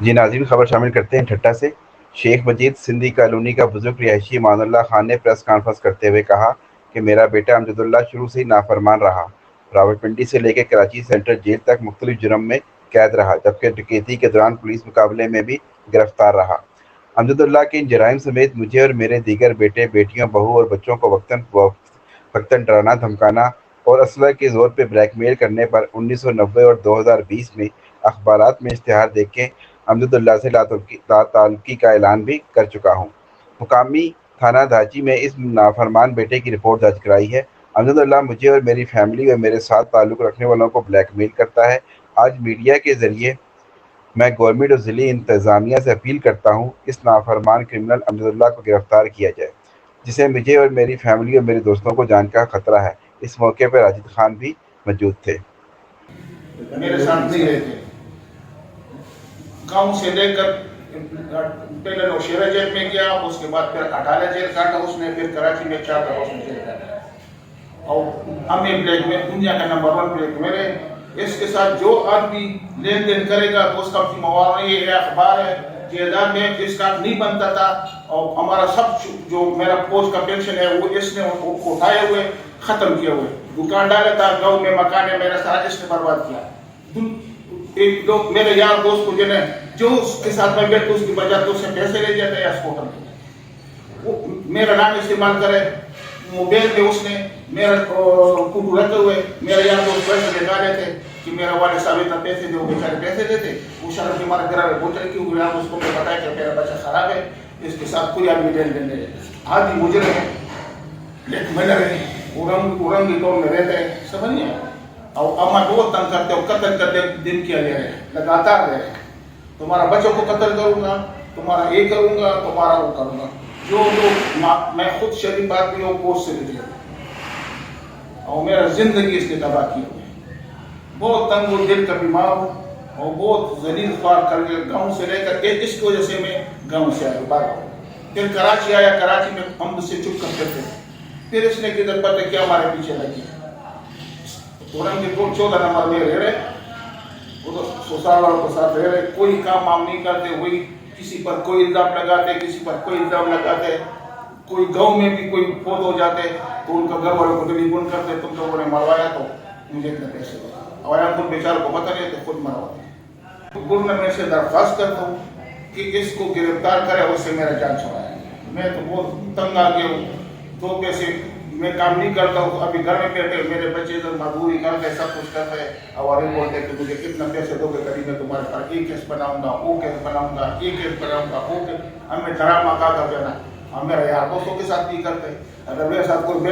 जी नाज़रीन, खबर शामिल करते हैं ठट्टा से। शेख मजीद सिंधी कॉलोनी का बुजुर्ग रिहायशी इमानुल्लाह खान ने प्रेस कॉन्फ्रेंस करते हुए कहा कि मेरा बेटा अमजदुल्लाह शुरू से ही नाफरमान रहा। रावलपिंडी से लेकर कराची सेंट्रल जेल तक मुख्तलिफ जुर्म में कैद रहा, जबकि डकैती के दौरान पुलिस मुकाबले में भी गिरफ्तार रहा। अमजदुल्लाह के इन जराइम समेत मुझे और मेरे दीगर बेटे बेटियों बहू और बच्चों को वक्तन डराना धमकाना और असला के जोर पर ब्लैकमेल करने पर 1990 और 2020 में अखबारात में इश्तिहार देख के अमजदुल्लाह से लाताल्लुकी का ऐलान भी कर चुका हूँ। मुकामी थाना दाची में इस नाफरमान बेटे की रिपोर्ट दर्ज कराई है। अमजदुल्लाह मुझे और मेरी फैमिली और मेरे साथ ताल्लुक़ रखने वालों को ब्लैकमेल करता है। आज मीडिया के ज़रिए मैं गवर्नमेंट और ज़िली इंतज़ामिया से अपील करता हूँ, इस नाफरमान क्रिमिनल अमजदुल्लाह को गिरफ्तार किया जाए, जिसे मुझे और मेरी फैमिली और मेरे दोस्तों को जान का खतरा है। इस मौके पर राशिद खान भी मौजूद थे। मेरे साथ नहीं रहते। गांव से लेकर पहले नौशेरा जेल में गया, उसके बाद फिर अटाला जेल काटा उसने, फिर कराची में 4 साल उसने जेल काटा। और हमें ब्लैक में दुनिया का नंबर 1 ब्लैक मेरे, इसके साथ जो आदमी लेन देन करेगा तो उसका जिम्मेवार नहीं है। अखबार है जायदाद में जिसका नहीं बनता था, और हमारा सब जो मेरा पोस्ट का पेंशन है वो इसने उठाए हुए खत्म किए हुए। दुकान डाला था गाँव में, मकान है मेरा, सारा इसने बर्बाद किया। एक लोग मेरे यार दोस्त को जो उसके साथ में बैठे उसकी वजह तो उससे पैसे ले जाते हैं अस्पताल में, वो मेरा नाम इस्तेमाल करे। मोबाइल पे उसने मेरा फोटो रखे हुए, मेरे यार दोस्त पैसे निकाले थे कि मेरा वाले साहब इतना पैसे दे, वो बेचारे पैसे देते। वो शर्म के मारे घर में बोतल क्यों यार उसको मैं बताया कि मेरा बच्चा खराब है, इसके साथ कोई आदमी लेन देन नहीं। आदि मुजरे हैं, लेकिन मैंने उरंगी टोल में रहते हैं, समझ नहीं आया। और अम्मा बहुत तंग करते हो, कत्ल करते दिन किया ले रहे लगातार रहे। तुम्हारा बच्चों को कत्ल करूंगा, तुम्हारा ये करूंगा, तुम्हारा वो करूंगा। जो लोग मैं खुद शरीफ आदमी हूँ पोस्ट से निकले, और मेरा जिंदगी इसने तबाह की हुई। बहुत तंग हूँ, दिल का बीमार हूँ, और बहुत जलील ख्वार करके गाँव से लेकर इसकी वजह से मैं गाँव से आया भागा। फिर कराची आया, कराची में हम से चुप करते थे। फिर इसने किधर पता क्या हमारे पीछे लगी। तुरंत के 14 नंबर में रह रहे, वो तो ससुराल वालों के साथ रह रहे, कोई काम वाम नहीं करते। वही किसी पर कोई इल्जाम लगाते, किसी पर कोई इल्जाम लगाते। कोई गांव में भी कोई फोत हो जाते तो उनका घर वालों को टेलीफोन करते, तुम लोगों ने मरवाया तो मुझे इतने पैसे दो। और खुद बेचारे को पता नहीं तो खुद मरवाते। गवर्नमेंट में से दरख्वास्त करता हूँ कि इसको गिरफ्तार करे, उससे मेरा जान छुड़ाए। मैं तो बहुत तंग आ गया हूँ। 2 पैसे मैं काम नहीं करता हूँ, अभी घर में बैठे मेरे बच्चे तो मजदूरी करते, सब कुछ करते हैं। और बोलते हैं कि मुझे कितना पैसे दोगे, कभी मैं तुम्हारे पर ये केस बनाऊंगा, वो केस बनाऊंगा, ये केस बनाऊंगा, वो केस। हमें ड्रामा का कर देना। हम मेरे यार दोस्तों के साथ नहीं करते। अगर मेरे साथ कोई